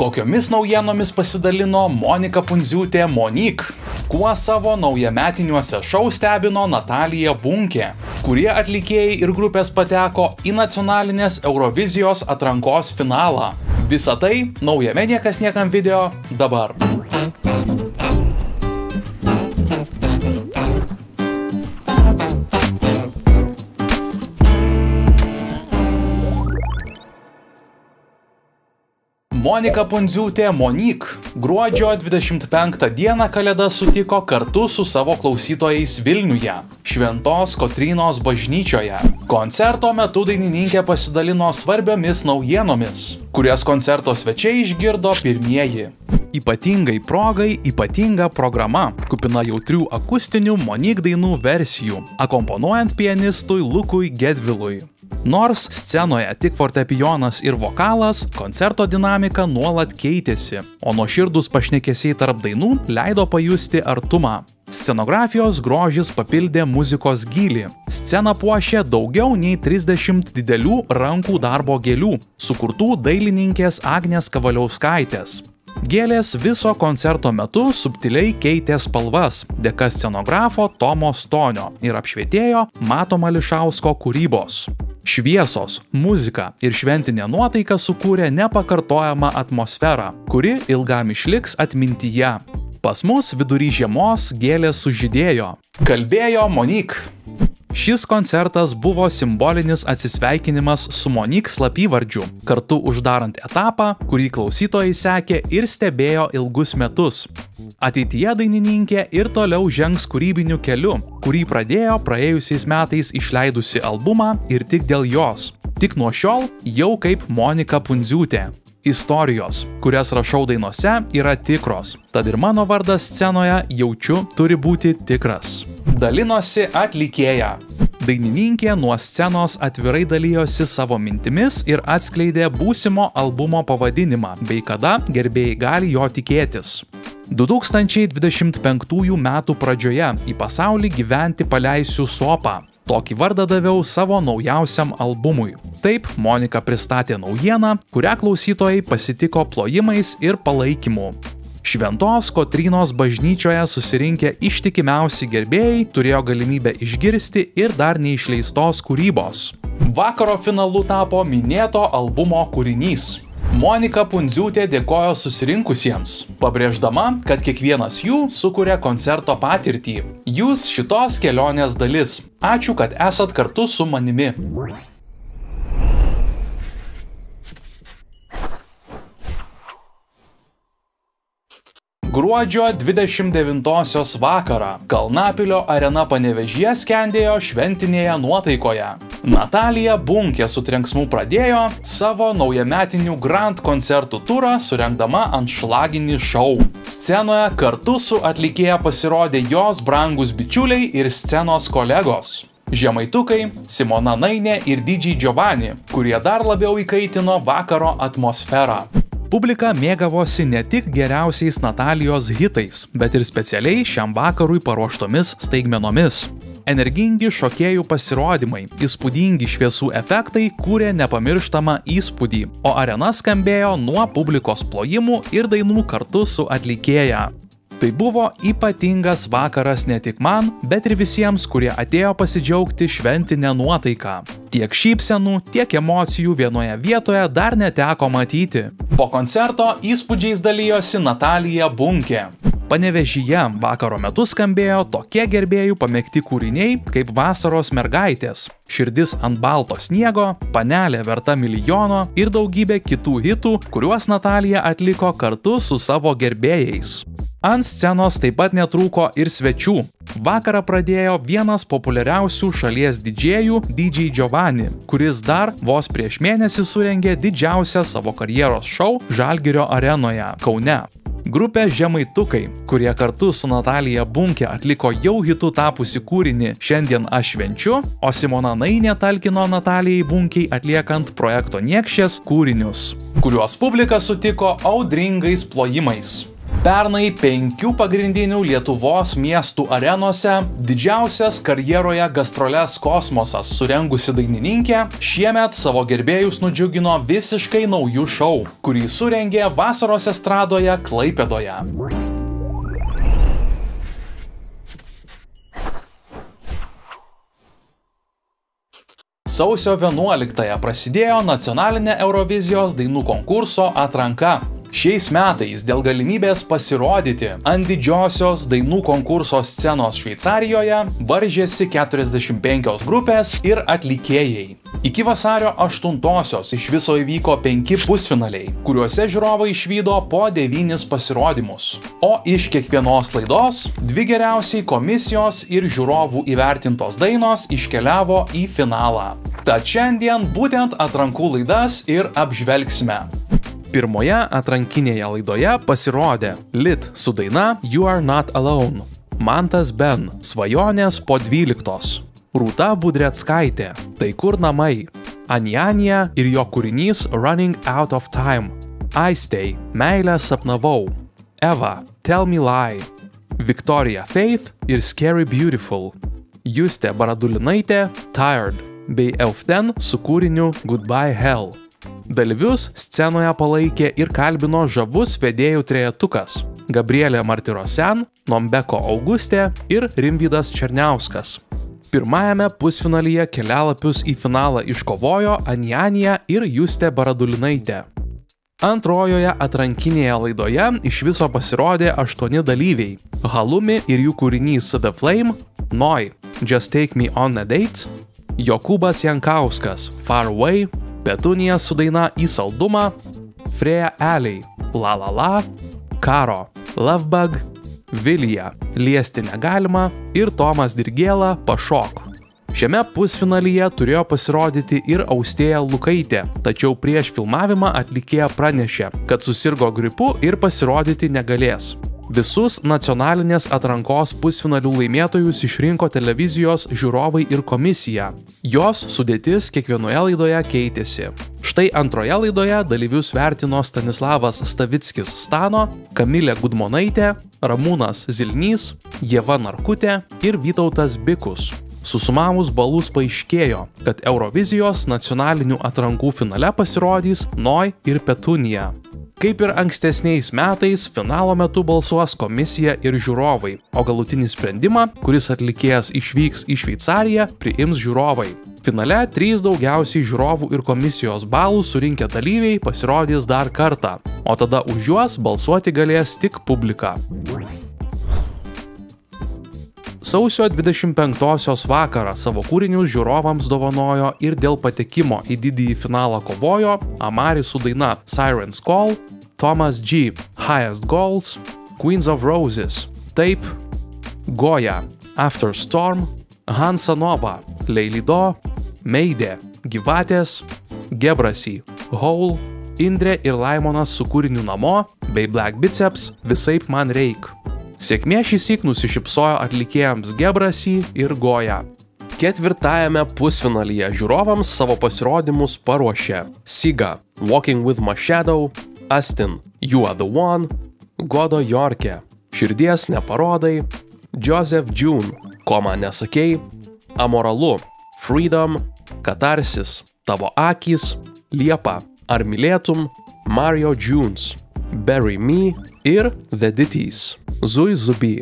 Kokiomis naujienomis pasidalino Monika Pundziūtė Monique? Kuo savo naujametiniuose šou stebino Natalija Bunkė? Kurie atlikėjai ir grupės pateko į nacionalinės Eurovizijos atrankos finalą? Visa tai naujame Niekas niekam video dabar. Monika Pundziūtė Monique gruodžio 25 dieną Kalėdas sutiko kartu su savo klausytojais Vilniuje, Šventos Kotrynos bažnyčioje. Koncerto metu dainininkė pasidalino svarbiomis naujienomis, kurias koncerto svečiai išgirdo pirmieji. Ypatingai progai ypatinga programa, kupina jautrių akustinių Monique dainų versijų, akomponuojant pianistui Lukui Gedvilui. Nors scenoje tik fortepijonas ir vokalas, koncerto dinamika nuolat keitėsi, o nuoširdūs pašnekesiai tarp dainų leido pajusti artumą. Scenografijos grožis papildė muzikos gylį. Sceną puošė daugiau nei 30 didelių rankų darbo gėlių, sukurtų dailininkės Agnės Kavaliauskaitės. Gėlės viso koncerto metu subtiliai keitė spalvas dėka scenografo Tomo Stonio ir apšvietėjo Mato Mališausko kūrybos. Šviesos, muzika ir šventinė nuotaika sukūrė nepakartojamą atmosferą, kuri ilgam išliks atmintyje. Pas mus vidury žiemos gėlės sužydėjo, kalbėjo Monique. Šis koncertas buvo simbolinis atsisveikinimas su Monique slapyvardžiu, kartu uždarant etapą, kurį klausytojai sekė ir stebėjo ilgus metus. Ateityje dainininkė ir toliau žengs kūrybiniu keliu, kurį pradėjo praėjusiais metais išleidusi albumą ir tik dėl jos. Tik nuo šiol jau kaip Monika Pundziūtė. Istorijos, kurias rašau dainose, yra tikros, tad ir mano vardas scenoje jaučiu turi būti tikras. Dalinosi atlikėja. Dainininkė nuo scenos atvirai dalijosi savo mintimis ir atskleidė būsimo albumo pavadinimą, bei kada gerbėjai gali jo tikėtis. 2025 metų pradžioje į pasaulį gyventi paleisiu Sopą. Tokį vardą daviau savo naujausiam albumui. Taip, Monika pristatė naujieną, kurią klausytojai pasitiko plojimais ir palaikymu. Šventos Kotrynos bažnyčioje susirinkę ištikimiausi gerbėjai turėjo galimybę išgirsti ir dar neišleistos kūrybos. Vakaro finalu tapo minėto albumo kūrinys. Monika Pundziūtė dėkojo susirinkusiems, pabrėždama, kad kiekvienas jų sukuria koncerto patirtį. Jūs šitos kelionės dalis. Ačiū, kad esat kartu su manimi. Gruodžio 29-osios vakarą Kalnapilio arena Panevėžyje skendėjo šventinėje nuotaikoje. Natalija Bunkė su trenksmu pradėjo savo naujametinių Grand koncertų turą, surengdama anšlaginį šou. Scenoje kartu su atlikėja pasirodė jos brangus bičiuliai ir scenos kolegos. Žemaitukai, Simona Nainė ir DJ Giovanni, kurie dar labiau įkaitino vakaro atmosferą. Publika mėgavosi ne tik geriausiais Natalijos hitais, bet ir specialiai šiam vakarui paruoštomis staigmenomis. Energingi šokėjų pasirodymai, įspūdingi šviesų efektai kūrė nepamirštamą įspūdį, o arena skambėjo nuo publikos plojimų ir dainų kartu su atlikėja. Tai buvo ypatingas vakaras ne tik man, bet ir visiems, kurie atėjo pasidžiaugti šventinę nuotaiką. Tiek šypsenų, tiek emocijų vienoje vietoje dar neteko matyti. Po koncerto įspūdžiais dalijosi Natalija Bunkė. Panevėžyje vakaro metu skambėjo tokie gerbėjų pamėgti kūriniai kaip Vasaros mergaitės, Širdis ant balto sniego, Panelė verta milijono ir daugybė kitų hitų, kuriuos Natalija atliko kartu su savo gerbėjais. Ant scenos taip pat netrūko ir svečių. Vakarą pradėjo vienas populiariausių šalies didžėjų DJ Giovanni, kuris dar vos prieš mėnesį surengė didžiausią savo karjeros šou Žalgirio arenoje, Kaune. Grupė Žemaitukai, kurie kartu su Natalija Bunkė atliko jau hitu tapusi kūrinį Šiandien aš švenčiu, o Simona Nainė talkino Natalijai Bunkei atliekant projekto Niekšės kūrinius, kuriuos publika sutiko audringais plojimais. Pernai 5 pagrindinių Lietuvos miestų arenose didžiausias karjeroje gastroles kosmosas surengusi dainininkė šiemet savo gerbėjus nudžiugino visiškai naujų šou, kurį surengė vasaros estradoje Klaipėdoje. Sausio 11-ąją prasidėjo nacionalinė Eurovizijos dainų konkurso atranka. Šiais metais dėl galimybės pasirodyti ant didžiosios dainų konkurso scenos Šveicarijoje varžėsi 45 grupės ir atlikėjai. Iki vasario 8-osios iš viso įvyko 5 pusfinaliai, kuriuose žiūrovai išvydo po 9 pasirodymus. O iš kiekvienos laidos 2 geriausiai komisijos ir žiūrovų įvertintos dainos iškeliavo į finalą. Tad šiandien būtent atrankų laidas ir apžvelgsime. Pirmoje atrankinėje laidoje pasirodė Lit su daina You Are Not Alone, Mantas Ben, Svajonės po 12, Rūta Budreckaitė, Tai kur namai, Anjanija ir jo kūrinys Running Out of Time, Aistei, Meilę sapnavau, Eva, Tell Me Lie, Victoria Faith ir Scary Beautiful, Justė Baradulinaitė, Tired, bei Elften su kūriniu Goodbye Hell. Dalyvius scenoje palaikė ir kalbino žavus vedėjų trejetukas – Gabrielė Martirosian, Nombeko Augustė ir Rimvydas Černiauskas. Pirmajame pusfinalyje kelialapius į finalą iškovojo Anjanija ir Justė Baradulinaitė. Antrojoje atrankinėje laidoje iš viso pasirodė 8 dalyviai – Halumi ir jų kūrinys The Flame, Noi, Just Take Me On a Date, Jokūbas Jankauskas, Far Away, Petunija su daina Į saldumą, Freja Eliai, La La La, Karo, Lovebug, Vilija, Liesti negalima ir Tomas Dirgėla, Pašok. Šiame pusfinalyje turėjo pasirodyti ir Austėja Lukaitė, tačiau prieš filmavimą atlikėja pranešė, kad susirgo gripu ir pasirodyti negalės. Visus nacionalinės atrankos pusfinalių laimėtojus išrinko televizijos žiūrovai ir komisija. Jos sudėtis kiekvienoje laidoje keitėsi. Štai antroje laidoje dalyvius vertino Stanislavas Stavickis Stano, Kamilė Gudmonaitė, Ramūnas Zilnys, Ieva Narkutė ir Vytautas Bikus. Susumavus balus paaiškėjo, kad Eurovizijos nacionalinių atrankų finale pasirodys Noi ir Petunija. Kaip ir ankstesniais metais, finalo metu balsuos komisija ir žiūrovai, o galutinį sprendimą, kuris atlikėjas išvyks į Šveicariją, priims žiūrovai. Finale 3 daugiausiai žiūrovų ir komisijos balų surinkę dalyviai pasirodys dar kartą, o tada už juos balsuoti galės tik publika. Sausio 25-osios vakarą savo kūrinius žiūrovams dovanojo ir dėl patekimo į didįjį finalą kovojo Amari su daina Siren's Call, Thomas G, Highest Goals, Queens of Roses, Taip, Goja, After Storm, Hansanova, Leilido, Meidė, Gyvatės, Gebrasi, Hole, Indrė ir Laimonas su kūriniu Namo bei Black Biceps Visaip man reik. Sėkmė šįsyk nusišypsojo atlikėjams Gebrasi ir Goja. Ketvirtajame pusfinalyje žiūrovams savo pasirodymus paruošė Siga, Walking with My Shadow, Astin, You Are The One, Godo Jorke, Širdies neparodai, Joseph June, Ko man nesakei, Amoralu, Freedom, Katarsis, Tavo akys, Liepa, Ar mylėtum, Mario Junes, Bury Me ir The Ditties, Zui Zubi.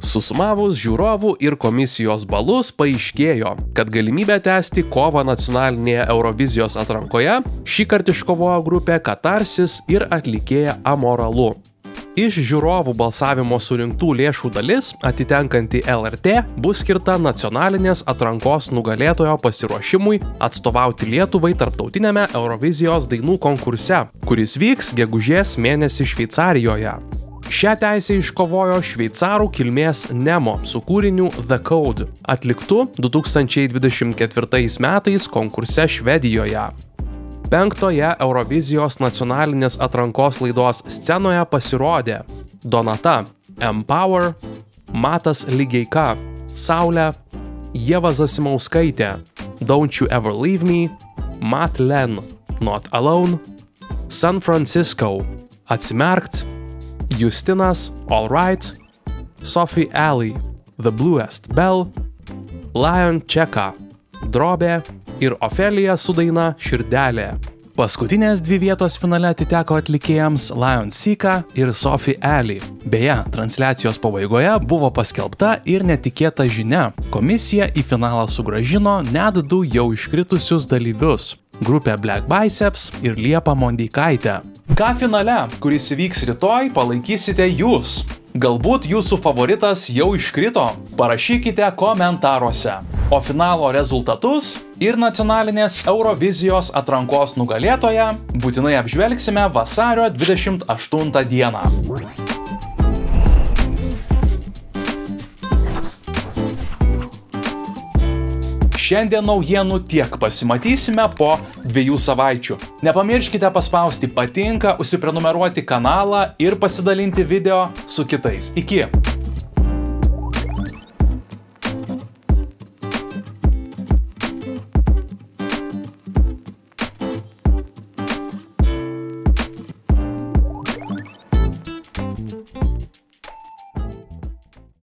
Susumavus žiūrovų ir komisijos balus paaiškėjo, kad galimybę tęsti kovą nacionalinėje Eurovizijos atrankoje šįkart iškovojo grupė Katarsis ir atlikėja Amoralu. Iš žiūrovų balsavimo surinktų lėšų dalis, atitenkanti LRT, bus skirta nacionalinės atrankos nugalėtojo pasiruošimui atstovauti Lietuvai tarptautiniame Eurovizijos dainų konkurse, kuris vyks gegužės mėnesį Šveicarijoje. Šią teisę iškovojo šveicarų kilmės Nemo su kūriniu The Code, atliktu 2024 metais konkurse Švedijoje. 5-oje Eurovizijos nacionalinės atrankos laidos scenoje pasirodė Donata, Empower, Matas Ligeika, Saulė, Ieva Zasimauskaitė, Don't You Ever Leave Me, Matt Len, Not Alone, San Francisco, Atsimerkt, Justinas, All Right, Sophie Alley, The Bluest Bell, Lion Cheka, Drobė ir Ofelija su daina Širdelė. Paskutinės 2 vietos finale atiteko atlikėjams Lion Cheka ir Sophie Alley. Beje, transliacijos pabaigoje buvo paskelbta ir netikėta žinia. Komisija į finalą sugrąžino net 2 jau iškritusius dalyvius – grupė Black Biceps ir Liepa Mondeikaitė. Ką finale, kuris įvyks rytoj, palaikysite jūs? Galbūt jūsų favoritas jau iškrito? Parašykite komentaruose. O finalo rezultatus ir nacionalinės Eurovizijos atrankos nugalėtoją būtinai apžvelgsime vasario 28 dieną. Šiandien naujienų tiek, pasimatysime po 2 savaičių. Nepamirškite paspausti patinka, užsiprenumeruoti kanalą ir pasidalinti video su kitais. Iki!